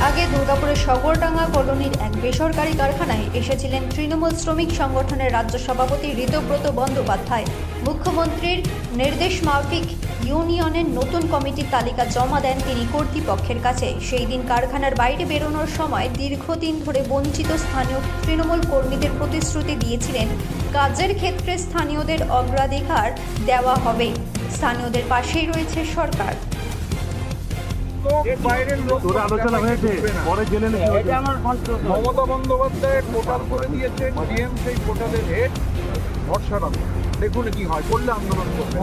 আগে দুর্গাপুরের সগরডাঙ্গা কলোনির এক বেসরকারি কারখানায় এসেছিলেন তৃণমূল শ্রমিক সংগঠনের রাজ্য সভাপতি ঋতব্রত বন্দ্যোপাধ্যায়। মুখ্যমন্ত্রীর নির্দেশ মাফিক ইউনিয়নের নতুন কমিটির তালিকা জমা দেন তিনি কর্তৃপক্ষের কাছে। সেই দিন কারখানার বাইরে বেরোনোর সময় দীর্ঘদিন ধরে বঞ্চিত স্থানীয় তৃণমূল কর্মীদের প্রতিশ্রুতি দিয়েছিলেন কাজের ক্ষেত্রে স্থানীয়দের অগ্রাধিকার দেওয়া হবে। স্থানীয়দের পাশেই রয়েছে সরকার। মমতা বন্দ্যোপাধ্যায় পোর্টাল করে দিয়েছেন, ডিএম সেই পোর্টালের হেড, ভরসা রাখুন, দেখুন কি হয়, করলে আন্দোলন করবে।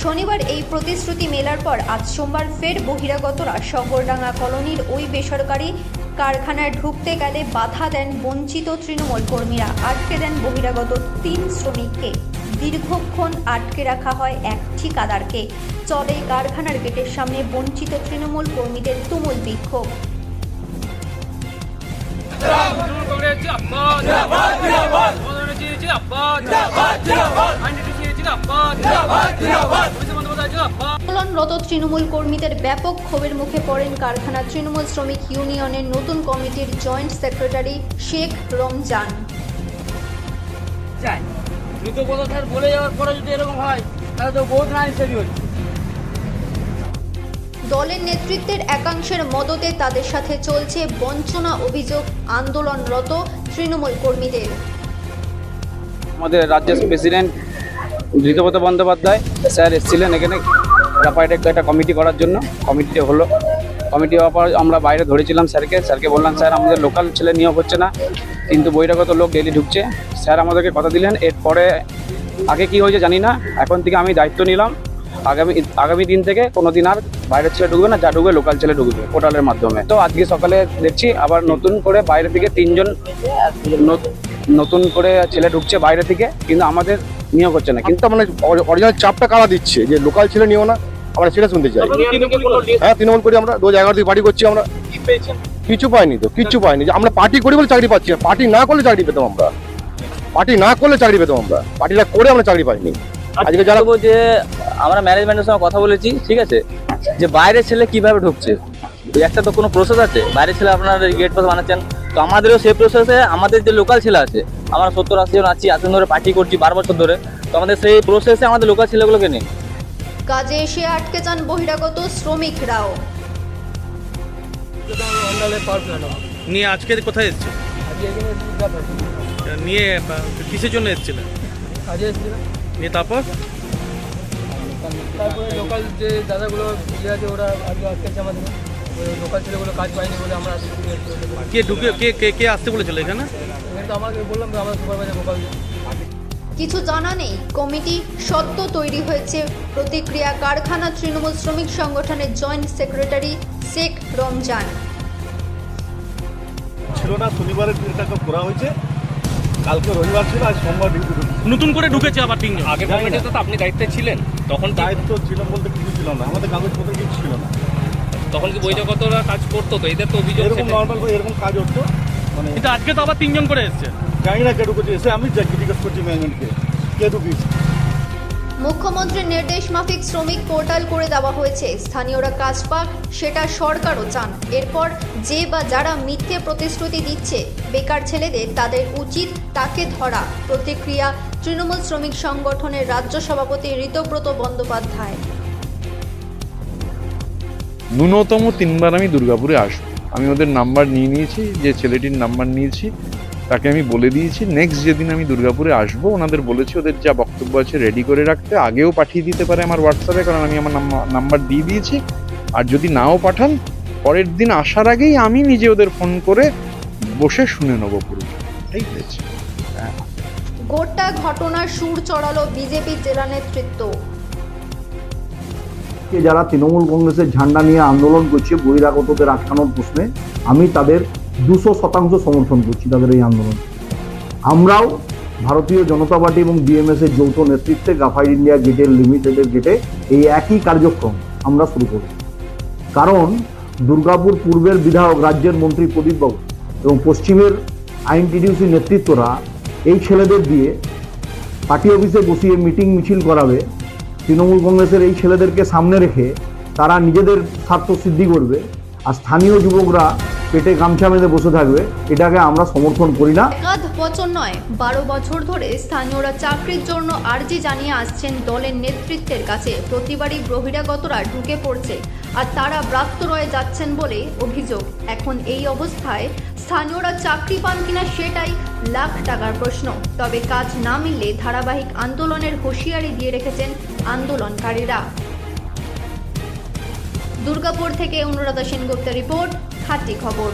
শনিবার এই প্রতিশ্রুতি মেলার পর আজ সোমবার ফের বহিরাগতরা সগরডাঙ্গা কলোনির ওই বেসরকারি কারখানায় ঢুকতে গেলে বাধা দেন বঞ্চিত তৃণমূল কর্মীরা। আটকে দেন বহিরাগত 3 শ্রমিককে। দীর্ঘক্ষণ আটকে রাখা হয় এক ঠিকাদারকে। চলে কারখানার গেটের সামনে বঞ্চিত তৃণমূল কর্মীদের তুমুল বিক্ষোভ। আন্দোলনরত তৃণমূল কর্মীদের ব্যাপক ক্ষোভের মুখে পড়েন কারখানার তৃণমূল শ্রমিক ইউনিয়নের নতুন কমিটির জয়েন্ট সেক্রেটারি শেখ রমজান। বলে যাওয়ার পরে যদি এরকম হয় তাহলে তো বহুত না হিসেবে হচ্ছে। দলের নেতৃত্বের একাংশের মদতে তাদের সাথে চলছে বঞ্চনা অভিযোগ আন্দোলনরত তৃণমূল কর্মীদের। আমাদের রাজ্যের প্রেসিডেন্ট ঋতব্রত বন্দ্যোপাধ্যায় স্যার এসেছিলেন এখানে রাপাইটে একটা কমিটি করার জন্য। কমিটি হওয়ার পর আমরা বাইরে ধরেছিলাম স্যারকে বললাম, স্যার আমাদের লোকাল ছেলে নিয়োগ হচ্ছে না, কিন্তু বহিরাগত লোক ডেলি ঢুকছে। স্যার আমাদেরকে কথা দিলেন, এরপরে আগে কি হয়েছে জানি না, এখন থেকে আমি দায়িত্ব নিলাম, আগামী দিন থেকে কোনো দিন আর বাইরের ছেলে ঢুকবে না, যা ঢুকবে লোকাল ছেলে ঢুকবে পোর্টালের মাধ্যমে। তো আজকে সকালে দেখছি আবার নতুন করে বাইরে থেকে 3 জন নতুন করে ছেলে ঢুকছে বাইরে থেকে, কিন্তু আমাদের নিয়োগ হচ্ছে না। কিন্তু মানে অরিজিনাল চাপটা কারা দিচ্ছে যে লোকাল ছেলে নিও না, আমরা সেটা শুনতে চাই। হ্যাঁ, তৃণমূল করি আমরা, রোজ 11 থেকে পার্টি করছি আমরা। কিছু পাইনি তো, কিচ্ছু পাইনি। যে আমরা পার্টি করি বলে চাকরি পাচ্ছি না, পার্টি না করলে চাকরি পেতাম আমরা, পার্টিটা করে আমরা চাকরি পাইনি। আজকে যারা যে আমরা ম্যানেজমেন্টের সঙ্গে কথা বলেছি, ঠিক আছে, যে বাইরের ছেলে কিভাবে ঢুকছে একটা তো কোনো প্রসেস আছে। বাইরের ছেলে আপনারা গেট পাস বানাচ্ছেন, তো আমাদেরও সেই প্রসেসে আমাদের যে লোকাল ছেলে আছে, আমরা 70-80 জন আছি, এতদিন ধরে পার্টি করছি 12 বছর ধরে, তো আমাদের সেই প্রসেসে আমাদের লোকাল ছেলেগুলোকে নিই। কাজে এসে আটকে যান বহিরাগত শ্রমিকরাও। নিয়ে আজকে কোথায় এসছো? নিয়ে কিসের জন্য এসেছিলেন? কাজে এসেছিলাম। নিয়ে তারপর তারপরে লোকাল যে দাদাগুলো ইয়ে আছে ওরা আজকে আটকেছে আমাদের, ওই লোকাল ছেলেগুলো কাজ পায়নি বলে আমরা কে ঢুকে কে আসতে বলেছিল এখানে? এখানে তো আমাকে বললাম তো আমার সুপারভাইজার গোপাল। কিছু জানা নেই। কমিটি সদ্য তৈরি হয়েছে। প্রতিক্রিয়া কারখানা তৃণমূল শ্রমিক সংগঠনের জয়েন্ট সেক্রেটারি শেখ রমজান। ছিল না, শনিবারের এটাকে করা হয়েছে, কালকে রবিবার ছিল, আজ সোমবার ডিউটি। নতুন করে ঢুকেছে আবার 3 জন। আগে কমিটিতে তো আপনি দায়িত্বে ছিলেন, তখন দায়িত্ব ছিল বলতে কিছু ছিল না, আমাদের কাগজপত্র কিছু ছিল না। তখন কি বহিরাগতরা কাজ করতো? তো এদের তো অভিযোগ এরকম নর্মাল এরকম কাজ হতো, মানে কিন্তু আজকে তো আবার 3 জন করে এসেছে। জানি না কে ঢুকেছে, এসে আমি জিজ্ঞেস করছি ম্যানেজমেন্টকে কে ঢুকিয়েছে। মুখ্যমন্ত্রীর নির্দেশ মাফিক শ্রমিক পোর্টাল করে দেওয়া হয়েছে। স্থানীয়রা কাজ পাক, সেটা সরকারও চান। এরপর যে বা যারা মিথ্যে প্রতিশ্রুতি দিচ্ছে বেকার ছেলেদের, তাদের উচিত তাকে ধরা। প্রতিক্রিয়া তৃণমূল শ্রমিক সংগঠনের রাজ্য সভাপতি ঋতব্রত বন্দ্যোপাধ্যায়। ন্যূনতম 3 বার আমি দুর্গাপুরে আসবো। আমি ওদের নাম্বার নিয়ে নিয়েছি, যে ছেলেটির নাম্বার নিয়েছি তাকে আমি বলে দিয়েছি নেক্সট যেদিন আমি দুর্গাপুরে আসবো ওনাদের বলেছি ওদের যা বক্তব্য আছে রেডি করে রাখতে। আগেও পাঠিয়ে দিতে পারে আমার হোয়াটসঅ্যাপে, কারণ আমি আমার নাম্বার দিয়ে দিয়েছি। আর যদি নাও পাঠান, পরের দিন আসার আগেই আমি নিজে ওদের ফোন করে বসে শুনে নেবো পুরো। এটাই হয়েছে। গোটা ঘটনার সুর চড়ালো বিজেপি জেলা নেতৃত্ব। যারা তৃণমূল কংগ্রেসের ঝান্ডা নিয়ে আন্দোলন করছে বহিরাগতদের আটকানোর প্রশ্নে, আমি তাদের 200% সমর্থন করছি তাদের এই আন্দোলন। আমরাও ভারতীয় জনতা পার্টি এবং বিএমএস এর যৌথ নেতৃত্বে গ্রাফাইট ইন্ডিয়া গেটের লিমিটেডের গেটে এই একই কার্যক্রম আমরা শুরু করব। কারণ দুর্গাপুর পূর্বের বিধায়ক, রাজ্যের মন্ত্রী প্রদীপবাবু এবং পশ্চিমের আইনটিডিউসি নেতৃত্বরা এই ছেলেদের দিয়ে পার্টি অফিসে বসিয়ে মিটিং মিছিল করাবে। তৃণমূল কংগ্রেসের এই ছেলেদেরকে সামনে রেখে তারা নিজেদের স্বার্থ সিদ্ধি করবে। আর স্থানীয় যুবকরা পেটে গামছা বেঁধে বসে থাকবে, এটাকে আমরা সমর্থন করি না। একাধ বছর নয়, 12 বছর ধরে স্থানীয়রা চাকরির জন্য আর্জি জানিয়ে আসছেন দলের নেতৃত্বের কাছে। প্রতিবারই বহিরাগতরা ঢুকে পড়ছে আর তারা ব্রাত্য রয়ে যাচ্ছেন বলে অভিযোগ। এখন এই অবস্থায় স্থানীয়রা চাকরি পান কিনা সেটাই লাখ টাকার প্রশ্ন। তবে কাজ না মিললে ধারাবাহিক আন্দোলনের হুঁশিয়ারি দিয়ে রেখেছেন আন্দোলনকারীরা। দুর্গাপুর থেকে অনুরাধা সেনগুপ্তের রিপোর্ট, খাঁটি খবর।